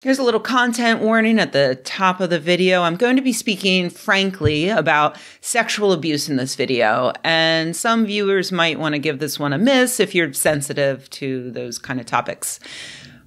Here's a little content warning at the top of the video. I'm going to be speaking frankly about sexual abuse in this video, and some viewers might want to give this one a miss if you're sensitive to those kind of topics.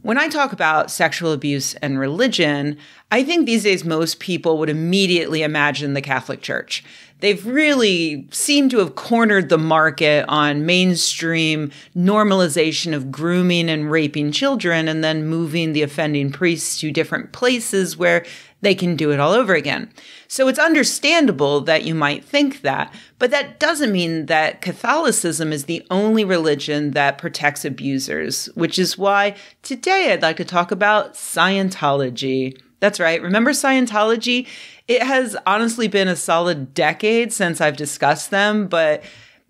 When I talk about sexual abuse and religion, I think these days most people would immediately imagine the Catholic Church. They've really seemed to have cornered the market on mainstream normalization of grooming and raping children and then moving the offending priests to different places where they can do it all over again. So it's understandable that you might think that, but that doesn't mean that Catholicism is the only religion that protects abusers, which is why today I'd like to talk about Scientology. That's right. Remember Scientology? It has honestly been a solid decade since I've discussed them, but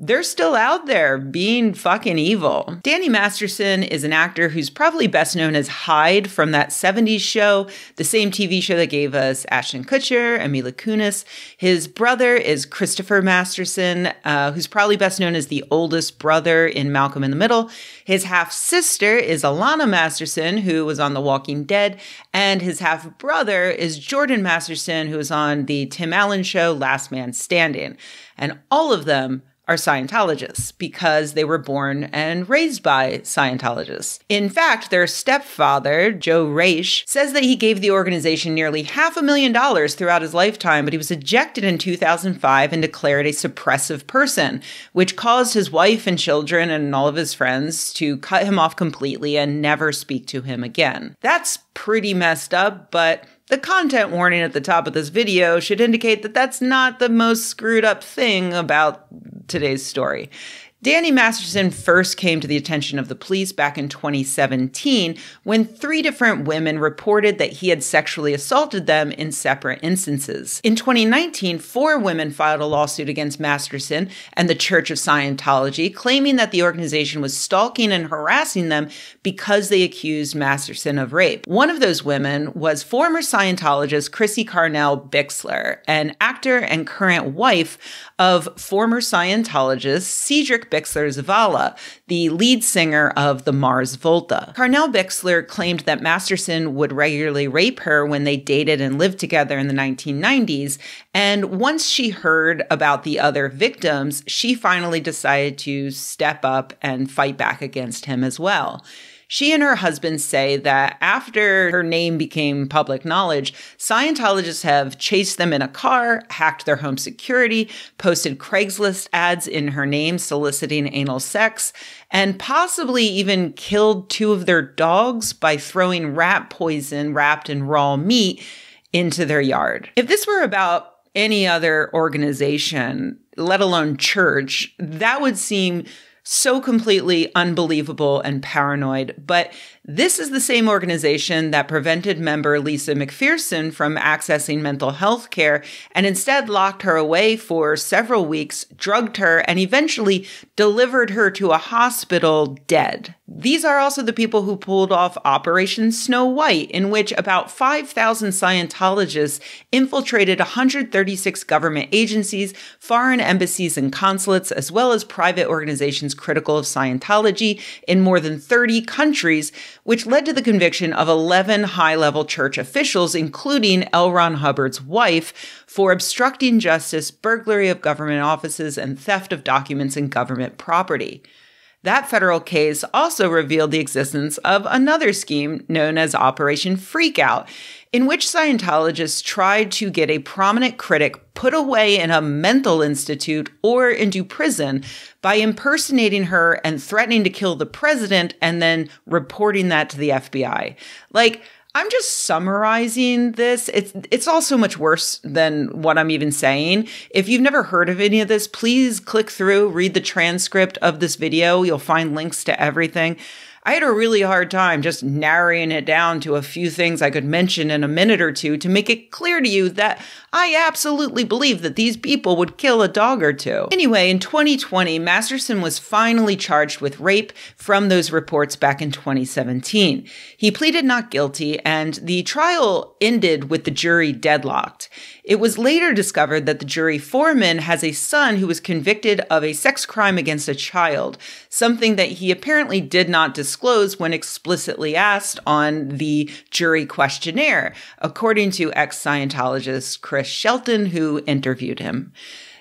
they're still out there being fucking evil. Danny Masterson is an actor who's probably best known as Hyde from that 70s show, the same TV show that gave us Ashton Kutcher and Mila Kunis. His brother is Christopher Masterson, who's probably best known as the oldest brother in Malcolm in the Middle. His half-sister is Alana Masterson, who was on The Walking Dead, and his half-brother is Jordan Masterson, who was on the Tim Allen show Last Man Standing. And all of them are Scientologists because they were born and raised by Scientologists. In fact, their stepfather, Joe Raish, says that he gave the organization nearly $500,000 throughout his lifetime, but he was ejected in 2005 and declared a suppressive person, which caused his wife and children and all of his friends to cut him off completely and never speak to him again. That's pretty messed up, but the content warning at the top of this video should indicate that that's not the most screwed up thing about today's story. Danny Masterson first came to the attention of the police back in 2017 when 3 different women reported that he had sexually assaulted them in separate instances. In 2019, 4 women filed a lawsuit against Masterson and the Church of Scientology, claiming that the organization was stalking and harassing them because they accused Masterson of rape. One of those women was former Scientologist Chrissy Carnell Bixler, an actor and current wife of former Scientologist Cedric Bixler Zavala, the lead singer of the Mars Volta. Carnell Bixler claimed that Masterson would regularly rape her when they dated and lived together in the 1990s, and once she heard about the other victims, she finally decided to step up and fight back against him as well. She and her husband say that after her name became public knowledge, Scientologists have chased them in a car, hacked their home security, posted Craigslist ads in her name soliciting anal sex, and possibly even killed 2 of their dogs by throwing rat poison wrapped in raw meat into their yard. If this were about any other organization, let alone church, that would seem so completely unbelievable and paranoid. But this is the same organization that prevented member Lisa McPherson from accessing mental health care and instead locked her away for several weeks, drugged her, and eventually delivered her to a hospital dead. These are also the people who pulled off Operation Snow White, in which about 5,000 Scientologists infiltrated 136 government agencies, foreign embassies and consulates, as well as private organizations critical of Scientology in more than 30 countries, which led to the conviction of 11 high-level church officials, including L. Ron Hubbard's wife, for obstructing justice, burglary of government offices, and theft of documents and government property. That federal case also revealed the existence of another scheme known as Operation Freakout, in which Scientologists tried to get a prominent critic put away in a mental institute or into prison by impersonating her and threatening to kill the president and then reporting that to the FBI. I'm just summarizing this. It's all so much worse than what I'm even saying. If you've never heard of any of this, please click through, read the transcript of this video. You'll find links to everything. I had a really hard time just narrowing it down to a few things I could mention in a minute or two to make it clear to you that I absolutely believe that these people would kill a dog or two. Anyway, in 2020, Masterson was finally charged with rape from those reports back in 2017. He pleaded not guilty, and the trial ended with the jury deadlocked. It was later discovered that the jury foreman has a son who was convicted of a sex crime against a child, something that he apparently did not disclose disclose when explicitly asked on the jury questionnaire, according to ex-Scientologist Chris Shelton, who interviewed him.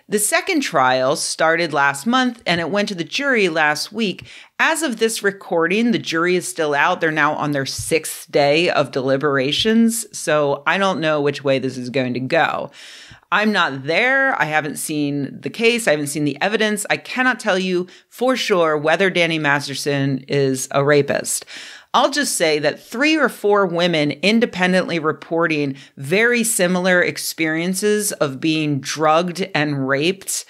The second trial started last month, and it went to the jury last week. As of this recording, the jury is still out. They're now on their 6th day of deliberations, so I don't know which way this is going to go. I'm not there. I haven't seen the case. I haven't seen the evidence. I cannot tell you for sure whether Danny Masterson is a rapist. I'll just say that 3 or 4 women independently reporting very similar experiences of being drugged and raped,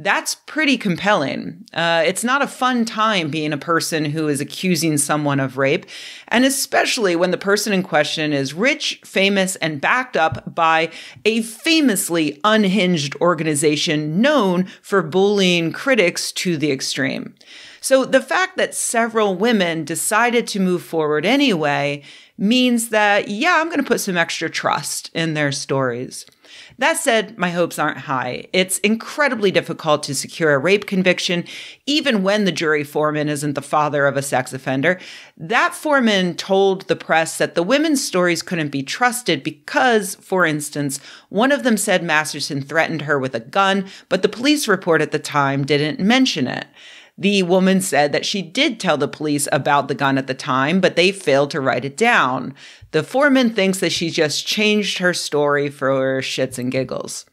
that's pretty compelling. It's not a fun time being a person who is accusing someone of rape, and especially when the person in question is rich, famous, and backed up by a famously unhinged organization known for bullying critics to the extreme. So the fact that several women decided to move forward anyway means that, yeah, I'm going to put some extra trust in their stories. That said, my hopes aren't high. It's incredibly difficult to secure a rape conviction, even when the jury foreman isn't the father of a sex offender. That foreman told the press that the women's stories couldn't be trusted because, for instance, one of them said Masterson threatened her with a gun, but the police report at the time didn't mention it. The woman said that she did tell the police about the gun at the time, but they failed to write it down. The foreman thinks that she just changed her story for shits and giggles.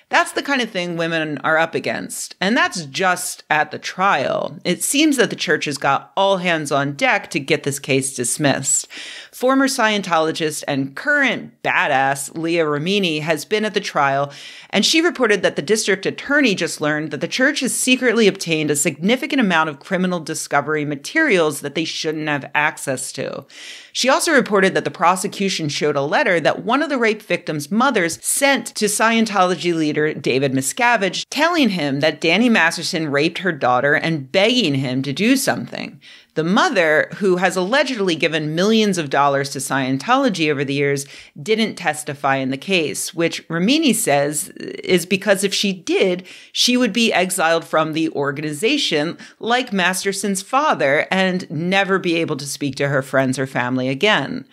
That's the kind of thing women are up against, and that's just at the trial. It seems that the church has got all hands on deck to get this case dismissed. Former Scientologist and current badass Leah Remini has been at the trial, and she reported that the district attorney just learned that the church has secretly obtained a significant amount of criminal discovery materials that they shouldn't have access to. She also reported that the prosecution showed a letter that one of the rape victims' mothers sent to Scientology leader David Miscavige, telling him that Danny Masterson raped her daughter and begging him to do something. The mother, who has allegedly given millions of dollars to Scientology over the years, didn't testify in the case, which Remini says is because if she did, she would be exiled from the organization like Masterson's father and never be able to speak to her friends or family again.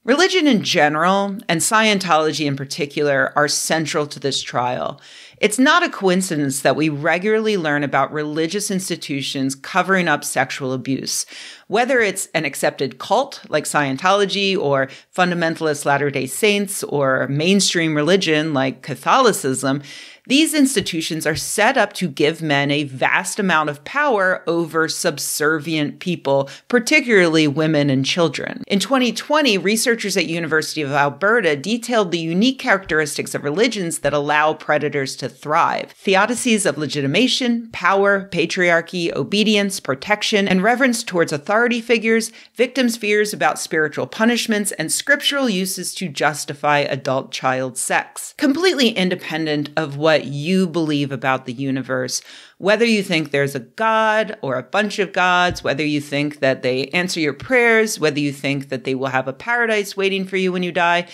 Religion in general, and Scientology in particular, are central to this trial. It's not a coincidence that we regularly learn about religious institutions covering up sexual abuse. Whether it's an accepted cult like Scientology or fundamentalist Latter-day Saints or mainstream religion like Catholicism, these institutions are set up to give men a vast amount of power over subservient people, particularly women and children. In 2020, researchers at University of Alberta detailed the unique characteristics of religions that allow predators to thrive. Theodicies of legitimation, power, patriarchy, obedience, protection, and reverence towards authority figures, victims' fears about spiritual punishments, and scriptural uses to justify adult-child sex. Completely independent of what you believe about the universe, whether you think there's a god or a bunch of gods, whether you think that they answer your prayers, whether you think that they will have a paradise waiting for you when you die,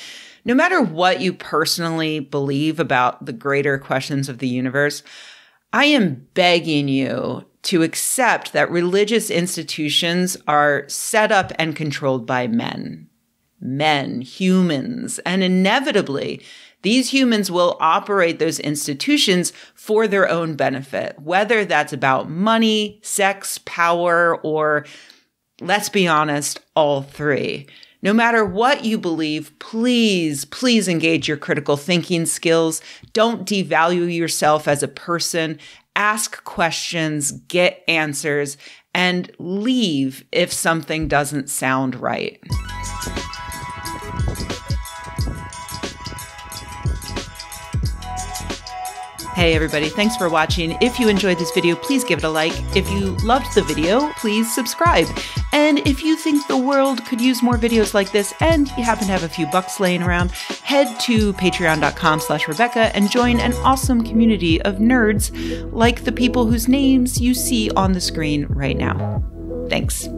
no matter what you personally believe about the greater questions of the universe, I am begging you to accept that religious institutions are set up and controlled by men. Men, humans, and inevitably, these humans will operate those institutions for their own benefit, whether that's about money, sex, power, or, let's be honest, all three. No matter what you believe, please engage your critical thinking skills. Don't devalue yourself as a person. Ask questions, get answers, and leave if something doesn't sound right. Hey everybody, thanks for watching. If you enjoyed this video, please give it a like. If you loved the video, please subscribe. And if you think the world could use more videos like this and you happen to have a few bucks laying around, head to patreon.com/Rebecca and join an awesome community of nerds like the people whose names you see on the screen right now. Thanks.